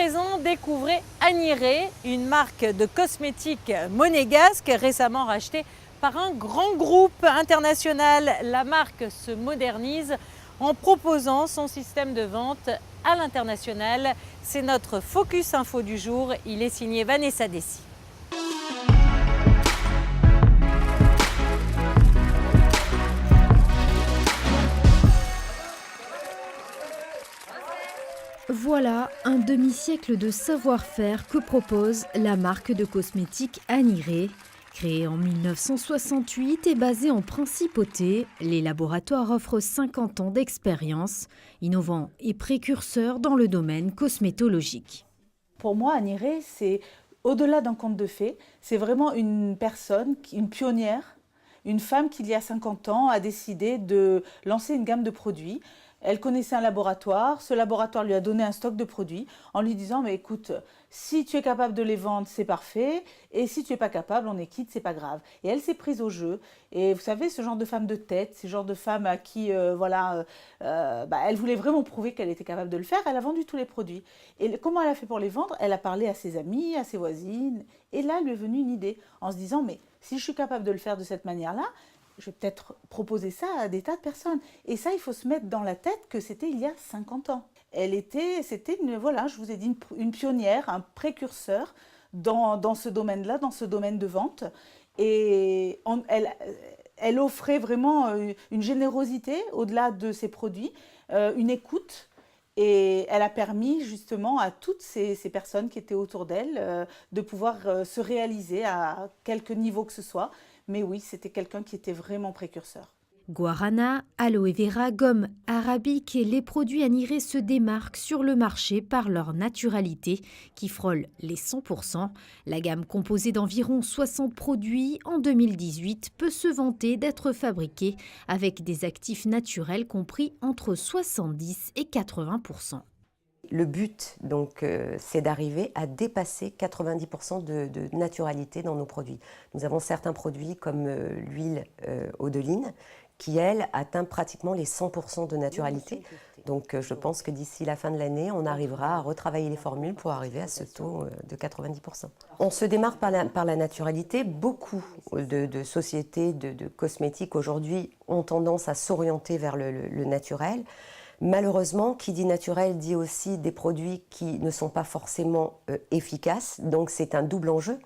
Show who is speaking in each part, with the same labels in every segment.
Speaker 1: présent, découvrez Aniré, une marque de cosmétiques monégasque récemment rachetée par un grand groupe international. La marque se modernise en proposant son système de vente à l'international. C'est notre Focus Info du jour. Il est signé Vanessa Dessy.
Speaker 2: Voilà un demi-siècle de savoir-faire que propose la marque de cosmétiques Aniré. Créée en 1968 et basée en Principauté, les laboratoires offrent 50 ans d'expérience, innovants et précurseurs dans le domaine cosmétologique.
Speaker 3: Pour moi, Aniré, c'est au-delà d'un conte de fées, c'est vraiment une personne, une pionnière, une femme qui, il y a 50 ans, a décidé de lancer une gamme de produits. Elle connaissait un laboratoire, ce laboratoire lui a donné un stock de produits en lui disant « mais écoute, si tu es capable de les vendre, c'est parfait, et si tu n'es pas capable, on est quitte, c'est pas grave ». Et elle s'est prise au jeu. Et vous savez, ce genre de femme de tête, ce genre de femme à qui, elle voulait vraiment prouver qu'elle était capable de le faire, elle a vendu tous les produits. Et comment elle a fait pour les vendre? Elle a parlé à ses amis, à ses voisines, et là, lui est venue une idée en se disant « mais si je suis capable de le faire de cette manière-là, je vais peut-être proposer ça à des tas de personnes ». Et ça, il faut se mettre dans la tête que c'était il y a 50 ans. C'était voilà, je vous ai dit, une pionnière, un précurseur dans ce domaine-là, dans ce domaine de vente. Et elle offrait vraiment une générosité au-delà de ses produits, une écoute. Et elle a permis justement à toutes ces personnes qui étaient autour d'elle de pouvoir se réaliser à quelque niveau que ce soit. Mais oui, c'était quelqu'un qui était vraiment précurseur.
Speaker 2: Guarana, aloe vera, gomme arabique et les produits Aniré se démarquent sur le marché par leur naturalité qui frôle les 100%. La gamme composée d'environ 60 produits en 2018 peut se vanter d'être fabriquée avec des actifs naturels compris entre 70 et 80%.
Speaker 4: Le but, donc, c'est d'arriver à dépasser 90% de naturalité dans nos produits. Nous avons certains produits comme l'huile Odeline, qui, elle, atteint pratiquement les 100% de naturalité. Donc, je pense que d'ici la fin de l'année, on arrivera à retravailler les formules pour arriver à ce taux de 90%. On se démarque par la naturalité. Beaucoup de sociétés de cosmétiques aujourd'hui ont tendance à s'orienter vers le naturel. Malheureusement, qui dit naturel dit aussi des produits qui ne sont pas forcément efficaces, donc c'est un double enjeu.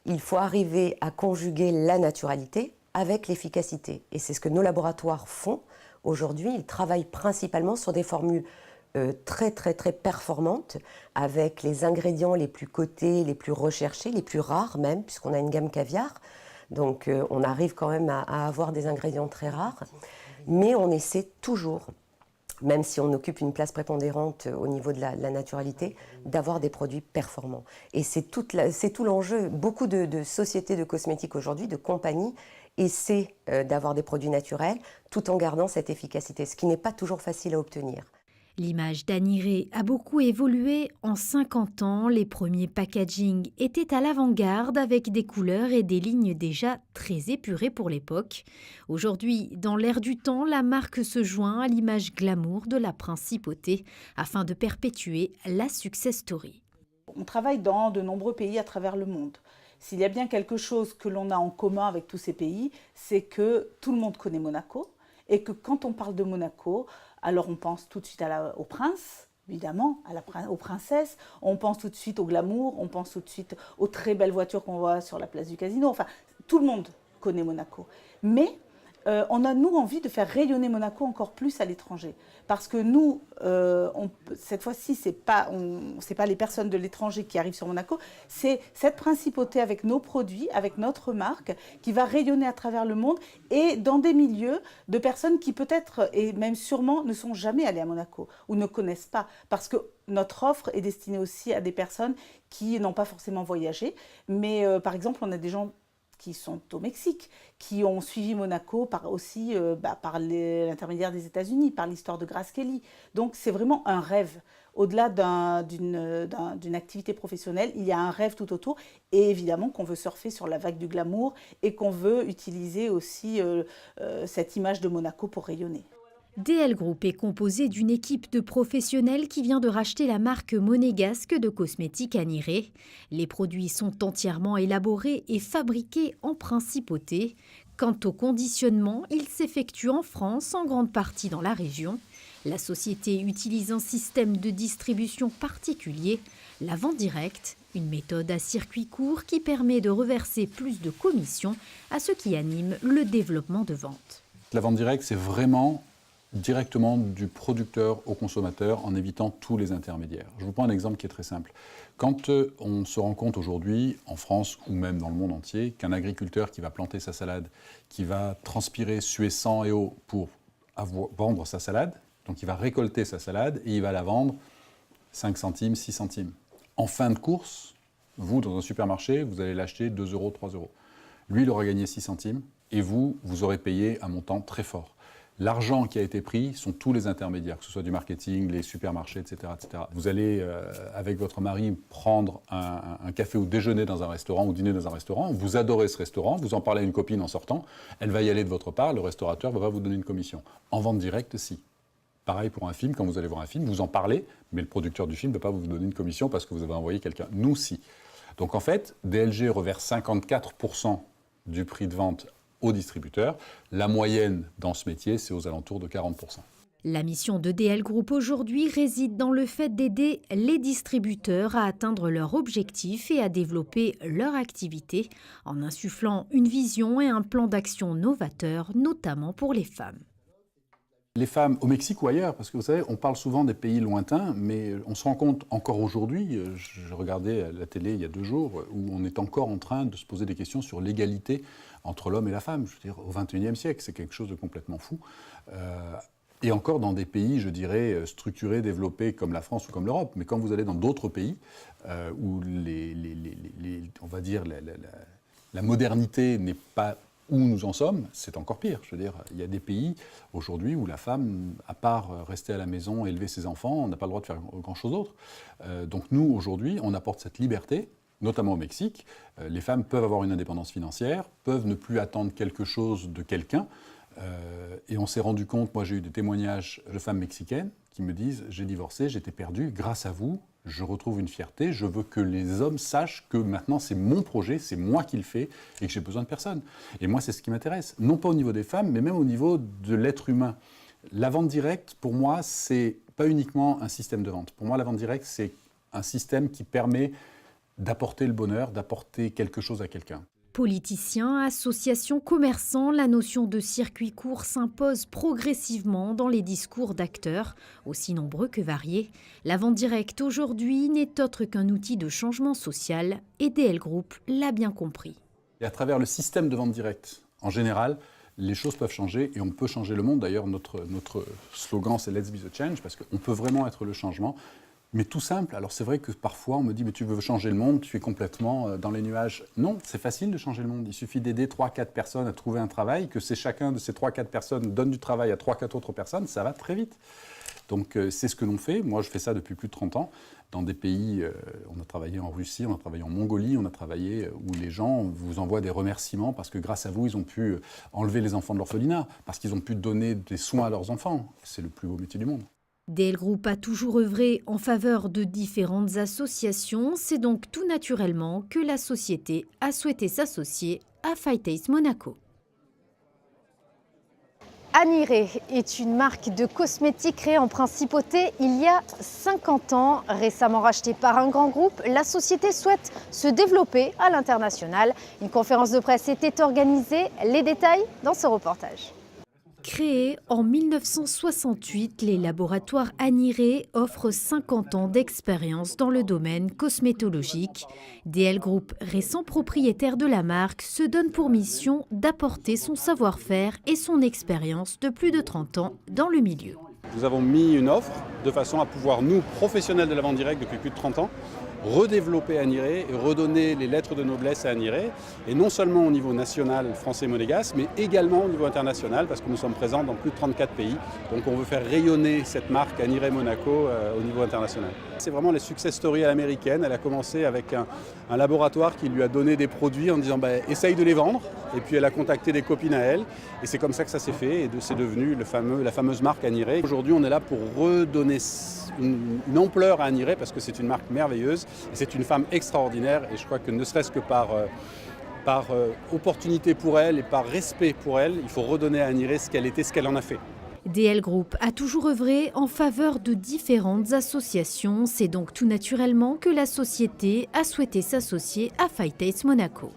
Speaker 4: Il faut arriver à conjuguer la naturalité avec l'efficacité. Et c'est ce que nos laboratoires font aujourd'hui. Ils travaillent principalement sur des formules très performantes, avec les ingrédients les plus cotés, les plus recherchés, les plus rares même, puisqu'on a une gamme caviar. Donc on arrive quand même à avoir des ingrédients très rares. Mais on essaie toujours, même si on occupe une place prépondérante au niveau de la naturalité, d'avoir des produits performants. Et c'est tout l'enjeu. Beaucoup de sociétés de cosmétiques aujourd'hui, de compagnies, essaient d'avoir des produits naturels tout en gardant cette efficacité, ce qui n'est pas toujours facile à obtenir.
Speaker 2: L'image d'Aniré a beaucoup évolué. En 50 ans, les premiers packaging étaient à l'avant-garde avec des couleurs et des lignes déjà très épurées pour l'époque. Aujourd'hui, dans l'air du temps, la marque se joint à l'image glamour de la Principauté afin de perpétuer la success story.
Speaker 3: On travaille dans de nombreux pays à travers le monde. S'il y a bien quelque chose que l'on a en commun avec tous ces pays, c'est que tout le monde connaît Monaco et que quand on parle de Monaco, alors on pense tout de suite au prince, évidemment, aux princesses, on pense tout de suite au glamour, on pense tout de suite aux très belles voitures qu'on voit sur la place du Casino. Enfin, tout le monde connaît Monaco. Mais on a, nous, envie de faire rayonner Monaco encore plus à l'étranger. Parce que nous, cette fois-ci, ce n'est pas les personnes de l'étranger qui arrivent sur Monaco, c'est cette principauté avec nos produits, avec notre marque, qui va rayonner à travers le monde et dans des milieux de personnes qui peut-être, et même sûrement, ne sont jamais allées à Monaco ou ne connaissent pas. Parce que notre offre est destinée aussi à des personnes qui n'ont pas forcément voyagé. Mais par exemple, on a des gens qui sont au Mexique, qui ont suivi Monaco par l'intermédiaire des États-Unis, par l'histoire de Grace Kelly. Donc c'est vraiment un rêve. Au-delà d'une activité professionnelle, il y a un rêve tout autour. Et évidemment qu'on veut surfer sur la vague du glamour et qu'on veut utiliser aussi cette image de Monaco pour rayonner.
Speaker 2: DL Group est composé d'une équipe de professionnels qui vient de racheter la marque monégasque de cosmétiques Aniré. Les produits sont entièrement élaborés et fabriqués en principauté. Quant au conditionnement, il s'effectue en France, en grande partie dans la région. La société utilise un système de distribution particulier, la vente directe, une méthode à circuit court qui permet de reverser plus de commissions à ceux qui animent le développement de vente.
Speaker 5: La vente directe, c'est vraiment directement du producteur au consommateur en évitant tous les intermédiaires. Je vous prends un exemple qui est très simple. Quand on se rend compte aujourd'hui, en France ou même dans le monde entier, qu'un agriculteur qui va planter sa salade, qui va transpirer, suer sang et eau pour vendre sa salade, donc il va récolter sa salade et il va la vendre 5 centimes, 6 centimes. En fin de course, vous, dans un supermarché, vous allez l'acheter 2 euros, 3 euros. Lui, il aura gagné 6 centimes et vous aurez payé un montant très fort. L'argent qui a été pris sont tous les intermédiaires, que ce soit du marketing, les supermarchés, etc. etc. Vous allez, avec votre mari, prendre un café ou déjeuner dans un restaurant ou dîner dans un restaurant. Vous adorez ce restaurant, vous en parlez à une copine en sortant. Elle va y aller de votre part, le restaurateur va vous donner une commission. En vente directe, si. Pareil pour un film, quand vous allez voir un film, vous en parlez, mais le producteur du film ne peut pas vous donner une commission parce que vous avez envoyé quelqu'un. Nous, si. Donc en fait, DLG reverse 54% du prix de vente aux distributeurs. La moyenne dans ce métier, c'est aux alentours de 40%.
Speaker 2: La mission de DL Group aujourd'hui réside dans le fait d'aider les distributeurs à atteindre leurs objectifs et à développer leur activité en insufflant une vision et un plan d'action novateur, notamment pour les femmes.
Speaker 5: Les femmes au Mexique ou ailleurs, parce que vous savez, on parle souvent des pays lointains, mais on se rend compte encore aujourd'hui, je regardais la télé il y a 2 jours, où on est encore en train de se poser des questions sur l'égalité entre l'homme et la femme. Je veux dire, au XXIe siècle, c'est quelque chose de complètement fou. Et encore dans des pays, je dirais, structurés, développés comme la France ou comme l'Europe. Mais quand vous allez dans d'autres pays, où on va dire la modernité n'est pas où nous en sommes, c'est encore pire. Je veux dire, il y a des pays aujourd'hui où la femme, à part rester à la maison et élever ses enfants, n'a pas le droit de faire grand-chose d'autre. Donc nous, aujourd'hui, on apporte cette liberté, notamment au Mexique. Les femmes peuvent avoir une indépendance financière, peuvent ne plus attendre quelque chose de quelqu'un. Et on s'est rendu compte, moi j'ai eu des témoignages de femmes mexicaines qui me disent « j'ai divorcé, j'étais perdue, grâce à vous, je retrouve une fierté, je veux que les hommes sachent que maintenant c'est mon projet, c'est moi qui le fais et que j'ai besoin de personne. » Et moi c'est ce qui m'intéresse, non pas au niveau des femmes, mais même au niveau de l'être humain. La vente directe, pour moi, c'est pas uniquement un système de vente. Pour moi, la vente directe, c'est un système qui permet d'apporter le bonheur, d'apporter quelque chose à quelqu'un.
Speaker 2: Politiciens, associations, commerçants, la notion de circuit court s'impose progressivement dans les discours d'acteurs, aussi nombreux que variés. La vente directe aujourd'hui n'est autre qu'un outil de changement social et DL Group l'a bien compris.
Speaker 5: Et à travers le système de vente directe, en général, les choses peuvent changer et on peut changer le monde. D'ailleurs, notre slogan, c'est « Let's be the change » parce qu'on peut vraiment être le changement. Mais tout simple, alors c'est vrai que parfois on me dit « mais tu veux changer le monde, tu es complètement dans les nuages ». Non, c'est facile de changer le monde. Il suffit d'aider 3-4 personnes à trouver un travail, que chacun de ces 3-4 personnes donne du travail à 3-4 autres personnes, ça va très vite. Donc c'est ce que l'on fait. Moi je fais ça depuis plus de 30 ans. Dans des pays, on a travaillé en Russie, on a travaillé en Mongolie, on a travaillé où les gens vous envoient des remerciements parce que grâce à vous, ils ont pu enlever les enfants de l'orphelinat, parce qu'ils ont pu donner des soins à leurs enfants. C'est le plus beau métier du monde.
Speaker 2: DL Group a toujours œuvré en faveur de différentes associations. C'est donc tout naturellement que la société a souhaité s'associer à Fightase Monaco.
Speaker 6: Aniré est une marque de cosmétiques créée en principauté il y a 50 ans. Récemment rachetée par un grand groupe, la société souhaite se développer à l'international. Une conférence de presse était organisée. Les détails dans ce reportage.
Speaker 2: Créés en 1968, les laboratoires Aniré offrent 50 ans d'expérience dans le domaine cosmétologique. DL Group, récent propriétaire de la marque, se donne pour mission d'apporter son savoir-faire et son expérience de plus de 30 ans dans le milieu.
Speaker 5: Nous avons mis une offre de façon à pouvoir, nous, professionnels de la vente directe depuis plus de 30 ans, redévelopper Aniré et redonner les lettres de noblesse à Aniré, et non seulement au niveau national français monégasque, mais également au niveau international, parce que nous sommes présents dans plus de 34 pays. Donc on veut faire rayonner cette marque Aniré Monaco au niveau international. C'est vraiment les success stories à l'américaine. Elle a commencé avec un laboratoire qui lui a donné des produits en disant essaye de les vendre, et puis elle a contacté des copines à elle, et c'est comme ça que ça s'est fait, et c'est devenu la fameuse marque Aniré. Aujourd'hui on est là pour redonner une ampleur à Aniré, parce que c'est une marque merveilleuse, et c'est une femme extraordinaire, et je crois que ne serait-ce que par opportunité pour elle et par respect pour elle, il faut redonner à Aniré ce qu'elle était, ce qu'elle en a fait.
Speaker 2: DL Group a toujours œuvré en faveur de différentes associations. C'est donc tout naturellement que la société a souhaité s'associer à Phytates Monaco.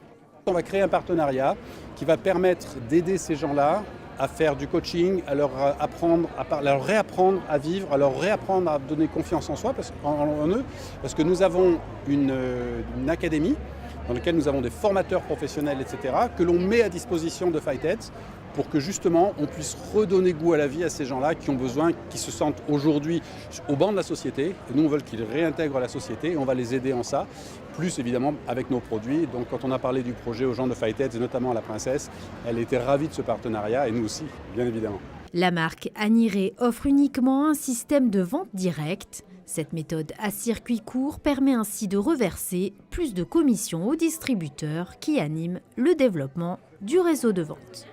Speaker 5: On va créer un partenariat qui va permettre d'aider ces gens-là à faire du coaching, à leur apprendre, à leur réapprendre à vivre, à leur réapprendre à donner confiance en soi, en eux, parce que nous avons une académie dans laquelle nous avons des formateurs professionnels, etc., que l'on met à disposition de Phytates pour que justement on puisse redonner goût à la vie à ces gens-là qui ont besoin, qui se sentent aujourd'hui au banc de la société. Et nous, on veut qu'ils réintègrent la société et on va les aider en ça, plus évidemment avec nos produits. Donc quand on a parlé du projet aux gens de Phytates et notamment à la princesse, elle était ravie de ce partenariat et nous aussi, bien évidemment.
Speaker 2: La marque Aniré offre uniquement un système de vente directe. Cette méthode à circuit court permet ainsi de reverser plus de commissions aux distributeurs qui animent le développement du réseau de vente.